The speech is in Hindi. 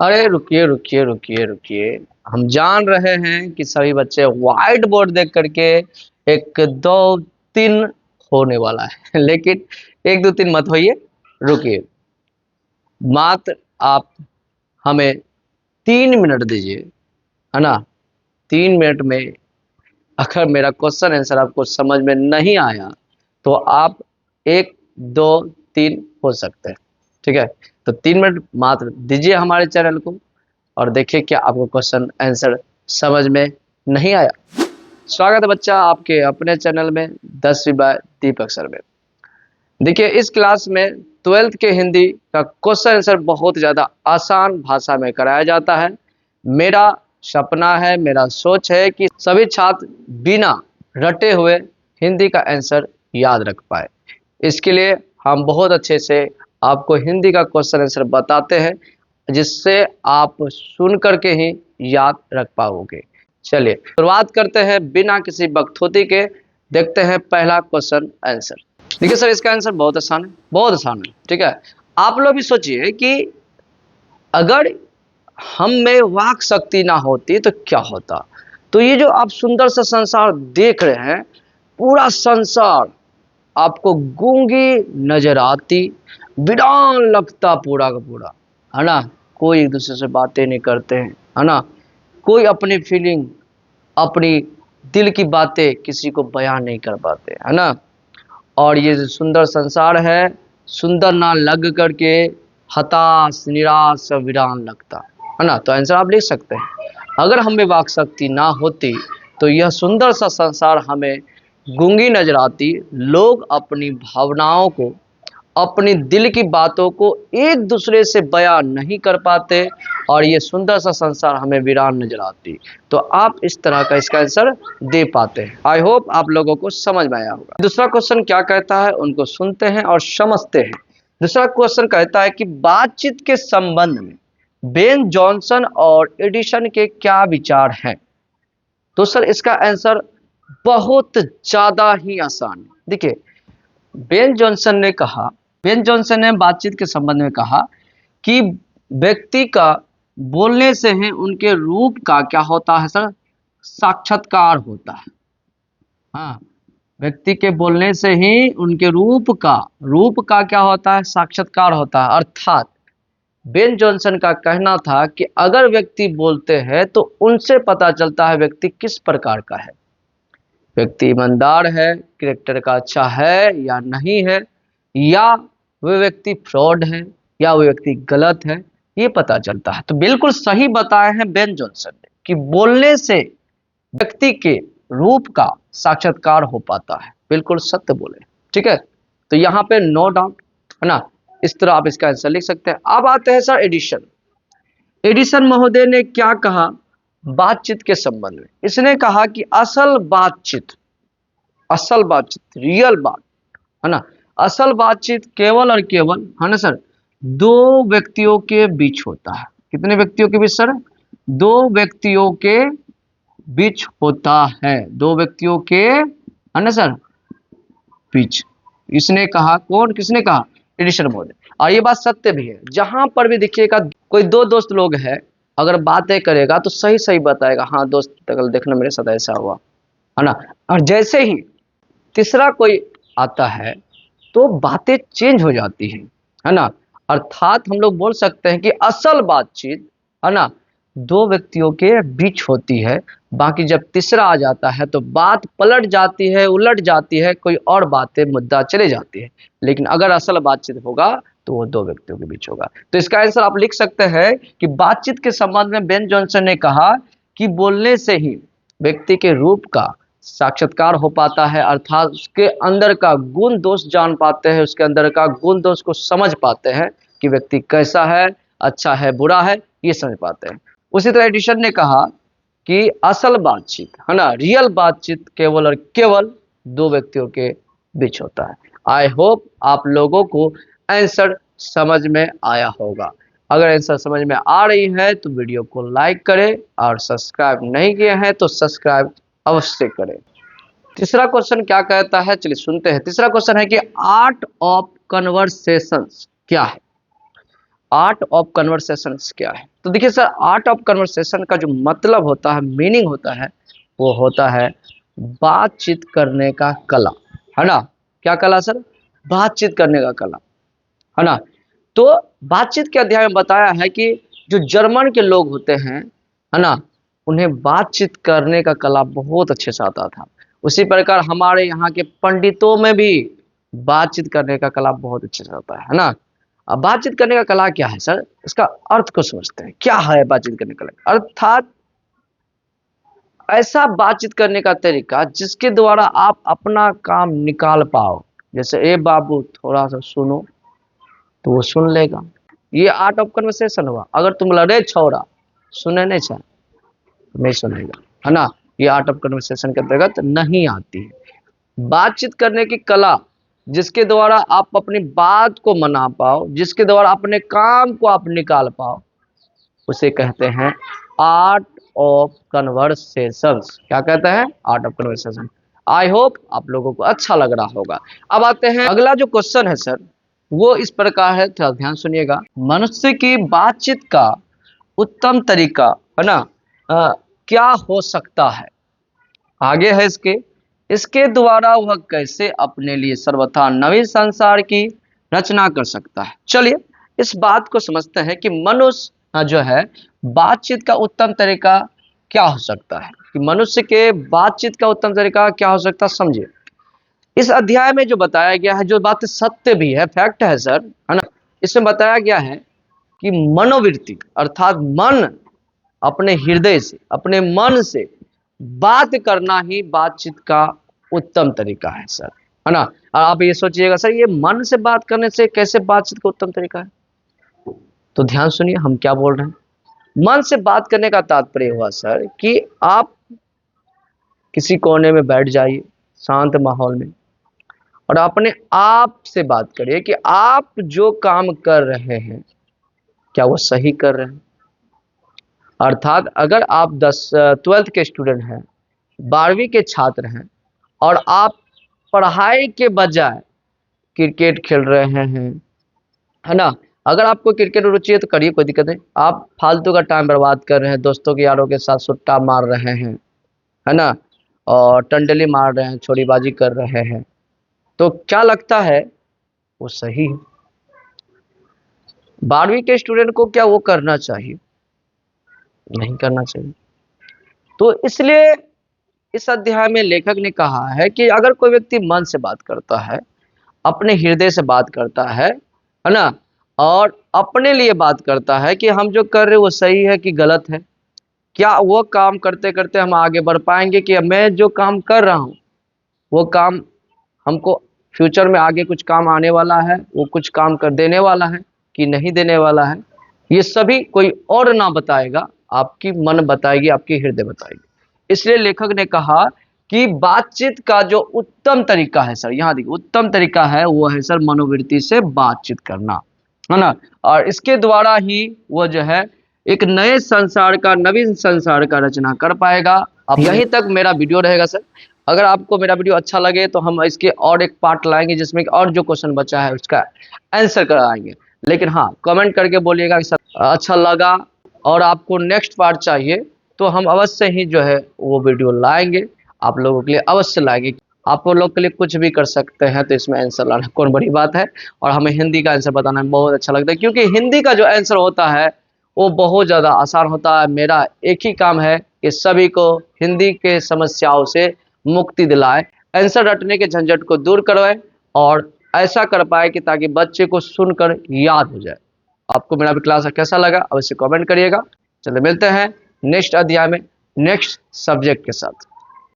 अरे रुकिए रुकिए रुकिए रुकिए। हम जान रहे हैं कि सभी बच्चे व्हाइट बोर्ड देख करके एक दो तीन होने वाला है लेकिन एक दो तीन मत होइए, रुकिए। मात्र आप हमें 3 मिनट दीजिए, है ना। 3 मिनट में अगर मेरा क्वेश्चन आंसर आपको समझ में नहीं आया तो आप 1 2 3 हो सकते हैं, ठीक है। तो 3 मिनट मात्र दीजिए हमारे चैनल को और देखिए क्या आपको क्वेश्चन आंसर समझ में नहीं आया। स्वागत है बच्चा आपके अपने चैनल में 10वीं बाय दीपक सर में। देखिए इस क्लास में 12th के हिंदी का क्वेश्चन आंसर बहुत ज़्यादा आसान भाषा में कराया जाता है। मेरा सपना है, मेरा सोच है कि सभी छात्र बिना रटे हुए हिंदी का आंसर याद रख पाए। इसके लिए हम बहुत अच्छे से आपको हिंदी का क्वेश्चन आंसर बताते हैं जिससे आप सुन करके ही याद रख पाओगे। चलिए शुरुआत करते हैं बिना किसी बकथोती के। देखते हैं पहला क्वेश्चन आंसर। देखिए सर इसका आंसर बहुत आसान है, बहुत आसान है, ठीक है। आप लोग भी सोचिए कि अगर हम में वाक शक्ति ना होती तो क्या होता। तो ये जो आप सुंदर सा संसार देख रहे हैं, पूरा संसार आपको गूंगी नजर आती, वीरान लगता पूरा का पूरा, है ना। कोई एक दूसरे से बातें नहीं करते हैं, है ना। कोई अपनी फीलिंग, अपनी दिल की बातें किसी को बयान नहीं कर पाते, है ना। और ये जो सुंदर संसार है, सुंदर ना लग करके हताश निराश और वीरान लगता, है ना। तो आंसर आप लिख सकते हैं, अगर हमें वाक शक्ति ना होती तो यह सुंदर सा संसार हमें गूंगी नजर आती, लोग अपनी भावनाओं को, अपनी दिल की बातों को एक दूसरे से बयान नहीं कर पाते और ये सुंदर सा संसार हमें वीरान नजर आती। तो आप इस तरह का इसका आंसर दे पाते हैं। आई होप आप लोगों को समझ में आया होगा। दूसरा क्वेश्चन क्या कहता है उनको सुनते हैं और समझते हैं। दूसरा क्वेश्चन कहता है कि बातचीत के संबंध में बेन जॉनसन और एडिसन के क्या विचार हैं। तो सर इसका आंसर बहुत ज्यादा ही आसान है। देखिए बेन जॉनसन ने बातचीत के संबंध में कहा कि व्यक्ति का बोलने से ही उनके रूप का क्या होता है सर, साक्षात्कार होता है। हाँ, व्यक्ति के बोलने से ही उनके रूप का क्या होता है, साक्षात्कार होता है। अर्थात बेन जॉनसन का कहना था कि अगर व्यक्ति बोलते हैं तो उनसे पता चलता है व्यक्ति किस प्रकार का है। व्यक्ति ईमानदार है, कैरेक्टर का अच्छा है या नहीं है, या वह व्यक्ति फ्रॉड है या वह व्यक्ति गलत है, ये पता चलता है। तो बिल्कुल सही बताए हैं बेन जॉनसन ने कि बोलने से व्यक्ति के रूप का साक्षात्कार हो पाता है। बिल्कुल सत्य बोले, ठीक है। तो यहाँ पे नो डाउट, है ना। इस तरह आप इसका आंसर लिख सकते हैं। अब आते हैं सर एडिसन महोदय ने क्या कहा बातचीत के संबंध में। इसने कहा कि असल बातचीत, रियल बात, है ना, असल बातचीत केवल और केवल, है ना सर, दो व्यक्तियों के बीच होता है। कितने व्यक्तियों के बीच सर, दो व्यक्तियों के बीच होता है, दो व्यक्तियों के, है ना सर, बीच। इसने कहा, कौन, किसने कहा, एडिसन महोदय। और ये बात सत्य भी है। जहां पर भी देखिएगा कोई दो दोस्त लोग हैं, अगर बातें करेगा तो सही सही बताएगा, हाँ दोस्त कल देखना मेरे साथ ऐसा हुआ, है ना। और जैसे ही तीसरा कोई आता है तो बातें चेंज हो जाती हैं, है ना। अर्थात हम लोग बोल सकते हैं कि असल बातचीत, है ना, दो व्यक्तियों के बीच होती है। बाकी जब तीसरा आ जाता है तो बात पलट जाती है, उलट जाती है, कोई और बातें मुद्दा चले जाती है। लेकिन अगर असल बातचीत होगा तो वो दो व्यक्तियों के बीच होगा। तो इसका आंसर आप लिख सकते हैं कि बातचीत के संबंध में बेन जॉनसन ने कहा कि बोलने से ही व्यक्ति के रूप का साक्षात्कार हो पाता है, अर्थात उसके अंदर का गुण दोष जान पाते हैं, उसके अंदर का गुण दोष को समझ पाते हैं कि व्यक्ति कैसा है, अच्छा है, बुरा है, ये समझ पाते हैं। उसी तरह एडिसन ने कहा कि असल बातचीत, है ना, रियल बातचीत केवल और केवल दो व्यक्तियों के बीच होता है। आई होप आप लोगों को आंसर समझ में आया होगा। अगर आंसर समझ में आ रही है तो वीडियो को लाइक करें और सब्सक्राइब नहीं किए हैं तो सब्सक्राइब अवश्य करें। तीसरा क्वेश्चन क्या कहता है, चलिए सुनते हैं। तीसरा क्वेश्चन है कि आर्ट ऑफ कन्वर्सेशंस क्या है। आर्ट ऑफ कन्वर्सेशंस क्या है। तो देखिए सर, आर्ट ऑफ कन्वर्सेशन का जो मतलब होता है, मीनिंग होता है, वो होता है बातचीत करने का कला, है ना। क्या कला सर? बातचीत करने का कला, है ना। तो बातचीत के अध्याय में बताया है कि जो जर्मन के लोग होते हैं, है ना, उन्हें बातचीत करने का कला बहुत अच्छे से आता था। उसी प्रकार हमारे यहाँ के पंडितों में भी बातचीत करने का कला बहुत अच्छे से आता है ना। अब बातचीत करने का कला क्या है सर, इसका अर्थ को समझते हैं। क्या है बातचीत करने का कला? अर्थात ऐसा बातचीत करने का तरीका जिसके द्वारा आप अपना काम निकाल पाओ। जैसे ए बाबू थोड़ा सा सुनो, तो वो सुन लेगा। ये आर्ट ऑफ कन्वर्सेशन हुआ। अगर तुम लड़े छोरा, सुने नहीं चाहे, नहीं सुनेगा, है ना। ये आर्ट ऑफ कन्वर्सेशन के अंतर्गत नहीं आती है। बातचीत करने की कला जिसके द्वारा आप अपनी बात को मना पाओ, जिसके द्वारा अपने काम को आप निकाल पाओ, उसे कहते हैं आर्ट ऑफ कन्वर्सेशंस। क्या कहते हैं? Art of conversation. I hope आप लोगों को अच्छा लग रहा होगा। अब आते हैं अगला जो क्वेश्चन है सर, वो इस प्रकार है, थोड़ा ध्यान सुनिएगा। मनुष्य की बातचीत का उत्तम तरीका, है ना, क्या हो सकता है? आगे है इसके द्वारा वह कैसे अपने लिए सर्वथा नवीन संसार की रचना कर सकता है। चलिए इस बात को समझते हैं कि मनुष्य जो है बातचीत का उत्तम तरीका क्या हो सकता है, कि मनुष्य के बातचीत का उत्तम तरीका क्या हो सकता है। समझिए, इस अध्याय में जो बताया गया है, जो बात सत्य भी है, फैक्ट है सर, है ना। इसमें बताया गया है कि मनोवृत्ति अर्थात मन, अपने हृदय से, अपने मन से बात करना ही बातचीत का उत्तम तरीका है सर, है ना। और आप ये सोचिएगा सर, ये मन से बात करने से कैसे बातचीत का उत्तम तरीका है? तो ध्यान सुनिए हम क्या बोल रहे हैं। मन से बात करने का तात्पर्य हुआ सर कि आप किसी कोने में बैठ जाइए शांत माहौल में और अपने आप से बात करिए कि आप जो काम कर रहे हैं क्या वो सही कर रहे हैं। अर्थात अगर आप 12th के स्टूडेंट हैं, 12वीं के छात्र हैं, और आप पढ़ाई के बजाय क्रिकेट खेल रहे हैं, है ना। अगर आपको क्रिकेट में रुचि है तो करिए, कोई दिक्कत नहीं। आप फालतू का टाइम बर्बाद कर रहे हैं, दोस्तों के यारों के साथ सुट्टा मार रहे हैं, है ना, और टंडली मार रहे हैं, छोड़ीबाजी कर रहे हैं, तो क्या लगता है वो सही है? 12वीं के स्टूडेंट को क्या वो करना चाहिए? नहीं करना चाहिए। तो इसलिए इस अध्याय में लेखक ने कहा है कि अगर कोई व्यक्ति मन से बात करता है, अपने हृदय से बात करता है ना, और अपने लिए बात करता है कि हम जो कर रहे हैं वो सही है कि गलत है, क्या वो काम करते करते हम आगे बढ़ पाएंगे, कि मैं जो काम कर रहा हूँ वो काम हमको फ्यूचर में आगे कुछ काम आने वाला है, वो कुछ काम कर देने वाला है कि नहीं देने वाला है, ये सभी कोई और ना बताएगा, आपकी मन बताएगी, आपकी हृदय बताएगी। इसलिए लेखक ने कहा कि बातचीत का जो उत्तम तरीका है सर, यहाँ देखिए उत्तम तरीका है वो है सर मनोवृत्ति से बातचीत करना, है ना। और इसके द्वारा ही वो जो है एक नए संसार का, नवीन संसार का रचना कर पाएगा। अब यहीं तक मेरा वीडियो रहेगा सर। अगर आपको मेरा वीडियो अच्छा लगे तो हम इसके और एक पार्ट लाएंगे जिसमें और जो क्वेश्चन बचा है उसका आंसर कराएंगे। लेकिन हाँ, कमेंट करके बोलिएगा कि सर अच्छा लगा और आपको नेक्स्ट पार्ट चाहिए, तो हम अवश्य ही जो है वो वीडियो लाएंगे, आप लोगों के लिए अवश्य लाएंगे। आप लोग के लिए कुछ भी कर सकते हैं, तो इसमें आंसर लाना कौन बड़ी बात है। और हमें हिंदी का आंसर बताना बहुत अच्छा लगता है, क्योंकि हिंदी का जो आंसर होता है वो बहुत ज़्यादा आसान होता है। मेरा एक ही काम है कि सभी को हिंदी के समस्याओं से मुक्ति दिलाए, आंसर रटने के झंझट को दूर करवाए और ऐसा कर पाए कि ताकि बच्चे को सुनकर याद हो जाए। आपको मेरा भी क्लास कैसा लगा अवश्य कमेंट करिएगा। चलिए मिलते हैं नेक्स्ट अध्याय में नेक्स्ट सब्जेक्ट के साथ।